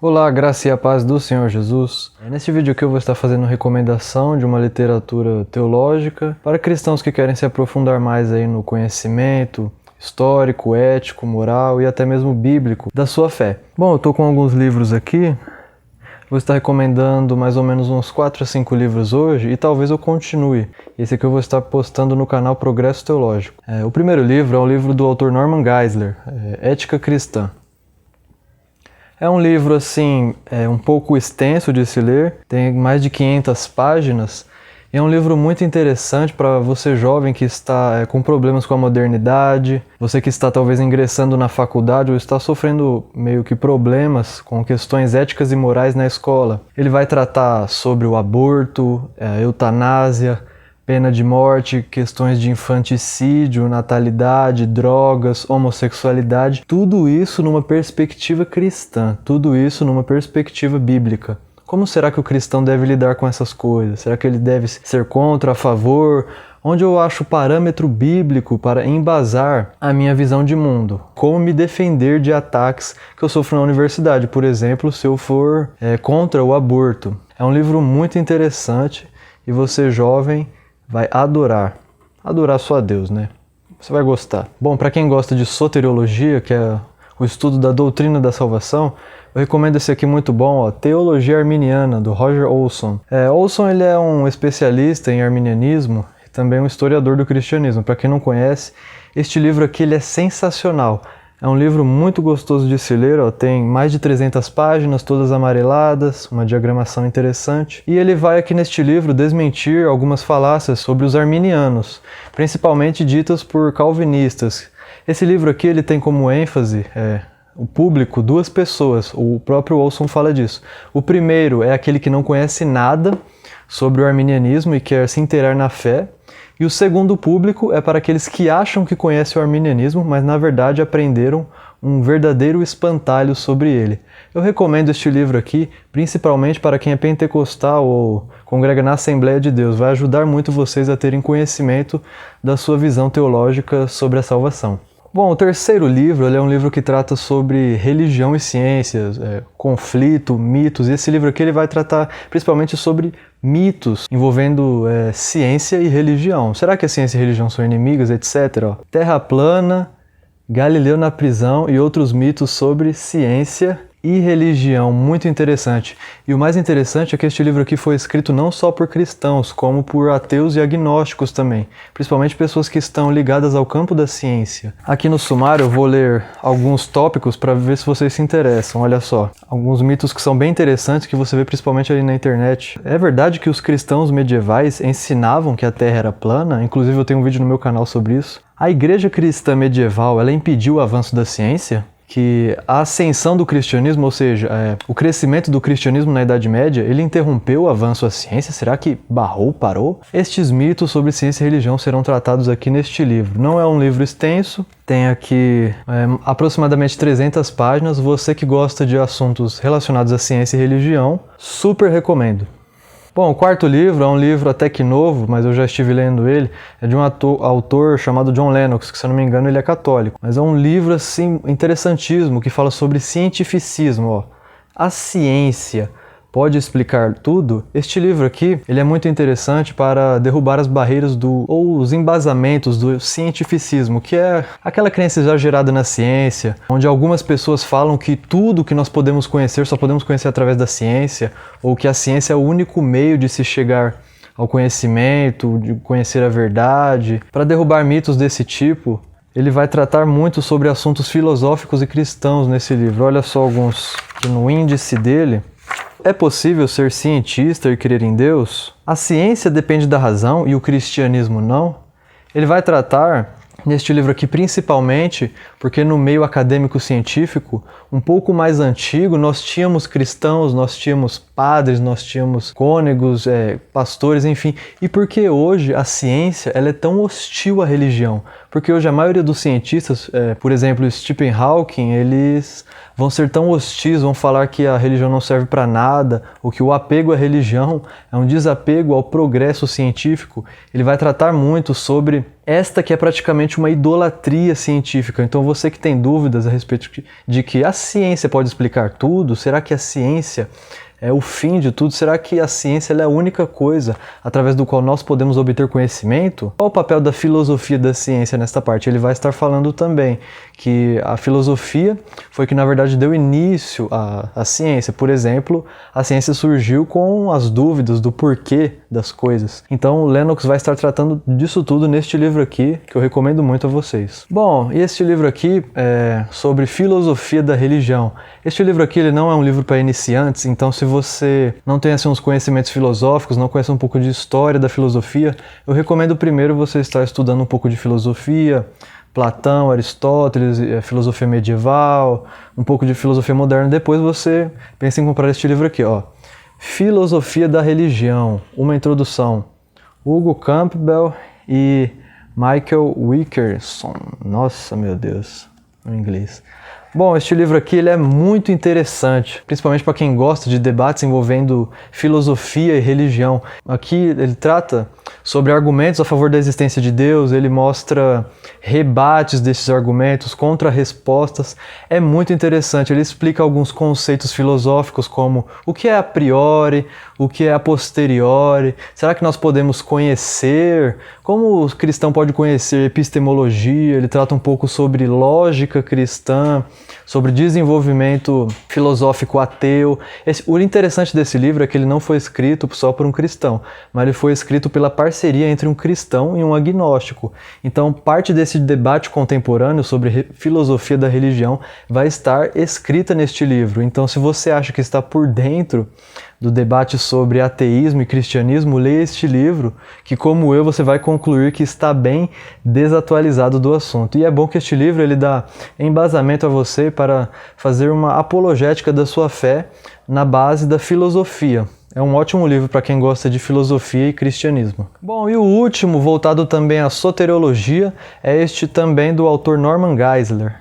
Olá, graça e a paz do Senhor Jesus. Neste vídeo aqui eu vou estar fazendo recomendação de uma literatura teológica para cristãos que querem se aprofundar mais aí no conhecimento histórico, ético, moral e até mesmo bíblico da sua fé. Bom, eu estou com alguns livros aqui, vou estar recomendando mais ou menos uns 4 a 5 livros hoje e talvez eu continue. Esse aqui eu vou estar postando no canal Progresso Teológico. O primeiro livro é um livro do autor Norman Geisler, Ética Cristã. É um livro assim, um pouco extenso de se ler, tem mais de 500 páginas, e é um livro muito interessante para você jovem que está com problemas com a modernidade, você que está talvez ingressando na faculdade ou está sofrendo meio que problemas com questões éticas e morais na escola. Ele vai tratar sobre o aborto, a eutanásia, pena de morte, questões de infanticídio, natalidade, drogas, homossexualidade, tudo isso numa perspectiva cristã, tudo isso numa perspectiva bíblica. Como será que o cristão deve lidar com essas coisas? Será que ele deve ser contra, a favor? Onde eu acho parâmetro bíblico para embasar a minha visão de mundo? Como me defender de ataques que eu sofro na universidade, por exemplo, se eu for contra o aborto? É um livro muito interessante e você, jovem, vai adorar só a Deus, né? Você vai gostar. Bom, para quem gosta de soteriologia, que é o estudo da doutrina da salvação, eu recomendo esse aqui muito bom, Teologia Arminiana, do Roger Olson. Olson ele é um especialista em arminianismo e também um historiador do cristianismo. Para quem não conhece, este livro aqui ele é sensacional. É um livro muito gostoso de se ler, tem mais de 300 páginas, todas amareladas, uma diagramação interessante. E ele vai aqui neste livro desmentir algumas falácias sobre os arminianos, principalmente ditas por calvinistas. Esse livro aqui ele tem como ênfase o público, duas pessoas, o próprio Olson fala disso. O primeiro é aquele que não conhece nada sobre o arminianismo e quer se inteirar na fé. E o segundo público é para aqueles que acham que conhecem o arminianismo, mas na verdade aprenderam um verdadeiro espantalho sobre ele. Eu recomendo este livro aqui, principalmente para quem é pentecostal ou congrega na Assembleia de Deus. Vai ajudar muito vocês a terem conhecimento da sua visão teológica sobre a salvação. Bom, o terceiro livro é um livro que trata sobre religião e ciências, conflito, mitos. E esse livro aqui ele vai tratar principalmente sobre mitos envolvendo ciência e religião. Será que a ciência e a religião são inimigas, etc? Terra plana, Galileu na prisão e outros mitos sobre ciência e religião. Muito interessante. E o mais interessante é que este livro aqui foi escrito não só por cristãos, como por ateus e agnósticos também, principalmente pessoas que estão ligadas ao campo da ciência. Aqui no sumário eu vou ler alguns tópicos para ver se vocês se interessam. Olha só, alguns mitos que são bem interessantes que você vê principalmente ali na internet. É verdade que os cristãos medievais ensinavam que a Terra era plana? Inclusive eu tenho um vídeo no meu canal sobre isso. A igreja cristã medieval, ela impediu o avanço da ciência? Que a ascensão do cristianismo, ou seja, o crescimento do cristianismo na Idade Média, ele interrompeu o avanço da ciência? Será que parou? Estes mitos sobre ciência e religião serão tratados aqui neste livro. Não é um livro extenso, tem aqui aproximadamente 300 páginas. Você que gosta de assuntos relacionados à ciência e religião, super recomendo. Bom, o quarto livro é um livro até que novo, mas eu já estive lendo ele, é de um autor chamado John Lennox, que se eu não me engano ele é católico. Mas é um livro assim interessantíssimo que fala sobre cientificismo. A ciência pode explicar tudo? Este livro aqui, ele é muito interessante para derrubar as barreiras ou os embasamentos do cientificismo, que é aquela crença exagerada na ciência, onde algumas pessoas falam que tudo que nós podemos conhecer, só podemos conhecer através da ciência, ou que a ciência é o único meio de se chegar ao conhecimento, de conhecer a verdade. Para derrubar mitos desse tipo, ele vai tratar muito sobre assuntos filosóficos e cristãos nesse livro. Olha só alguns aqui no índice dele. É possível ser cientista e crer em Deus? A ciência depende da razão e o cristianismo não? Ele vai tratar neste livro aqui principalmente porque no meio acadêmico científico, um pouco mais antigo, nós tínhamos cristãos, nós tínhamos padres, nós tínhamos cônegos, pastores, enfim. E por que hoje a ciência ela é tão hostil à religião? Porque hoje a maioria dos cientistas, por exemplo, Stephen Hawking, eles vão ser tão hostis, vão falar que a religião não serve para nada, ou que o apego à religião é um desapego ao progresso científico. Ele vai tratar muito sobre esta que é praticamente uma idolatria científica. Então você que tem dúvidas a respeito de que a ciência pode explicar tudo, será que a ciência é o fim de tudo? Será que a ciência é a única coisa através do qual nós podemos obter conhecimento? Qual o papel da filosofia da ciência nesta parte? Ele vai estar falando também que a filosofia foi que na verdade deu início à ciência. Por exemplo, a ciência surgiu com as dúvidas do porquê das coisas. Então Lennox vai estar tratando disso tudo neste livro aqui, que eu recomendo muito a vocês. Bom, e este livro aqui é sobre filosofia da religião. Este livro aqui ele não é um livro para iniciantes, então se você não tem assim, uns conhecimentos filosóficos, não conhece um pouco de história da filosofia, eu recomendo primeiro você estar estudando um pouco de filosofia, Platão, Aristóteles, filosofia medieval, um pouco de filosofia moderna. Depois você pensa em comprar este livro aqui, ó. Filosofia da Religião, uma introdução. Hugo Campbell e Michael Wickerson. Nossa, meu Deus, em inglês. Bom, este livro aqui ele é muito interessante, principalmente para quem gosta de debates envolvendo filosofia e religião. Aqui ele trata sobre argumentos a favor da existência de Deus, ele mostra rebates desses argumentos, contra-respostas. É muito interessante, ele explica alguns conceitos filosóficos como o que é a priori, o que é a posteriori, será que nós podemos conhecer, como o cristão pode conhecer epistemologia, ele trata um pouco sobre lógica cristã, sobre desenvolvimento filosófico ateu. O interessante desse livro é que ele não foi escrito só por um cristão, mas ele foi escrito pela parceria entre um cristão e um agnóstico. Então, parte desse debate contemporâneo sobre filosofia da religião vai estar escrita neste livro. Então, se você acha que está por dentro do debate sobre ateísmo e cristianismo, leia este livro, que como eu, você vai concluir que está bem desatualizado do assunto. E é bom que este livro ele dá embasamento a você para fazer uma apologética da sua fé na base da filosofia. É um ótimo livro para quem gosta de filosofia e cristianismo. Bom, e o último, voltado também à soteriologia, é este também do autor Norman Geisler.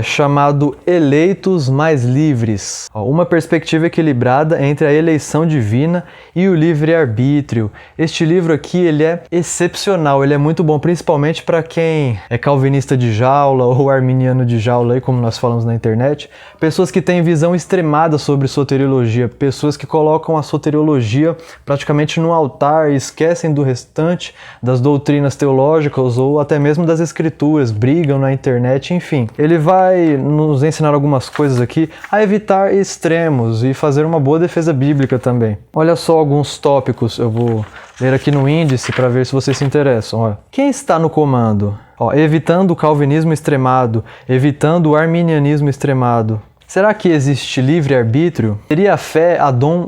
Chamado Eleitos mais Livres. Uma perspectiva equilibrada entre a eleição divina e o livre-arbítrio. Este livro aqui ele é excepcional, ele é muito bom, principalmente para quem é calvinista de jaula ou arminiano de jaula, aí, como nós falamos na internet. Pessoas que têm visão extremada sobre soteriologia, pessoas que colocam a soteriologia praticamente no altar e esquecem do restante das doutrinas teológicas ou até mesmo das escrituras, brigam na internet, enfim. Ele vai nos ensinar algumas coisas aqui a evitar extremos e fazer uma boa defesa bíblica também. Olha só alguns tópicos, eu vou ler aqui no índice para ver se vocês se interessam. Olha. Quem está no comando? Evitando o calvinismo extremado, evitando o arminianismo extremado. Será que existe livre-arbítrio? Seria a fé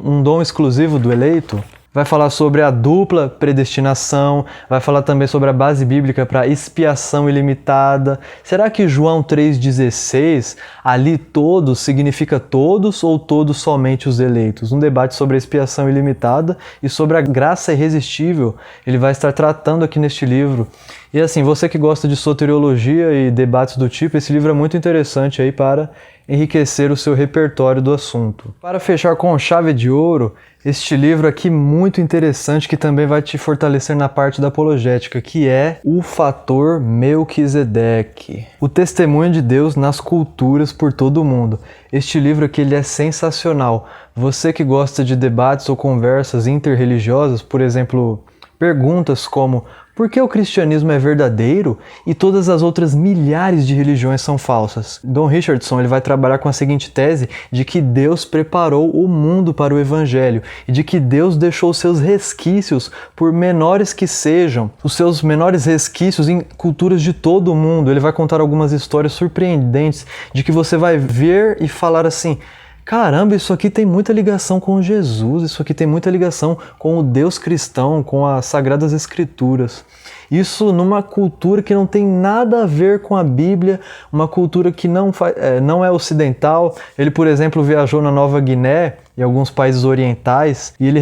um dom exclusivo do eleito? Vai falar sobre a dupla predestinação, vai falar também sobre a base bíblica para expiação ilimitada. Será que João 3,16, ali todos, significa todos ou todos somente os eleitos? Um debate sobre a expiação ilimitada e sobre a graça irresistível, ele vai estar tratando aqui neste livro. E assim, você que gosta de soteriologia e debates do tipo, esse livro é muito interessante aí para enriquecer o seu repertório do assunto. Para fechar com chave de ouro, este livro aqui muito interessante que também vai te fortalecer na parte da apologética, que é o fator Melquisedeque, o testemunho de Deus nas culturas por todo o mundo. Este livro aqui ele é sensacional. Você que gosta de debates ou conversas interreligiosas, por exemplo, perguntas como: por que o cristianismo é verdadeiro e todas as outras milhares de religiões são falsas? Don Richardson ele vai trabalhar com a seguinte tese de que Deus preparou o mundo para o evangelho e de que Deus deixou seus resquícios, por menores que sejam, os seus menores resquícios em culturas de todo o mundo. Ele vai contar algumas histórias surpreendentes de que você vai ver e falar assim: caramba, isso aqui tem muita ligação com Jesus, isso aqui tem muita ligação com o Deus cristão, com as Sagradas Escrituras. Isso numa cultura que não tem nada a ver com a Bíblia, uma cultura que não é ocidental. Ele, por exemplo, viajou na Nova Guiné e alguns países orientais, e ele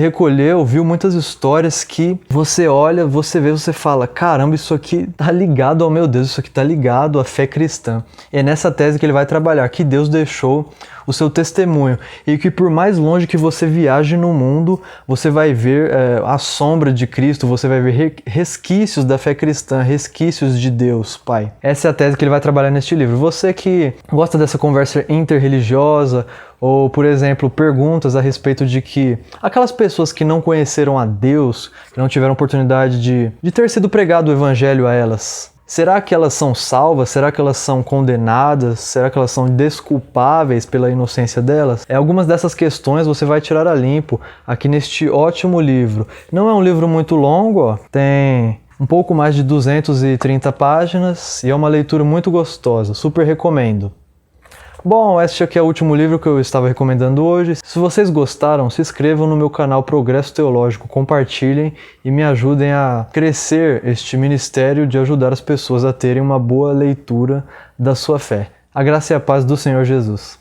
viu muitas histórias que você olha, você vê, você fala, caramba, isso aqui tá ligado ao meu Deus, isso aqui tá ligado à fé cristã. E é nessa tese que ele vai trabalhar, que Deus deixou o seu testemunho, e que por mais longe que você viaje no mundo, você vai ver a sombra de Cristo, você vai ver resquícios da fé cristã, resquícios de Deus, Pai. Essa é a tese que ele vai trabalhar neste livro. Você que gosta dessa conversa interreligiosa, ou, por exemplo, perguntas a respeito de que aquelas pessoas que não conheceram a Deus, que não tiveram oportunidade de ter sido pregado o evangelho a elas, será que elas são salvas? Será que elas são condenadas? Será que elas são desculpáveis pela inocência delas? Algumas dessas questões você vai tirar a limpo aqui neste ótimo livro. Não é um livro muito longo, ó. Tem um pouco mais de 230 páginas e é uma leitura muito gostosa, super recomendo. Bom, este aqui é o último livro que eu estava recomendando hoje. Se vocês gostaram, se inscrevam no meu canal Progresso Teológico, compartilhem e me ajudem a crescer este ministério de ajudar as pessoas a terem uma boa leitura da sua fé. A graça e a paz do Senhor Jesus.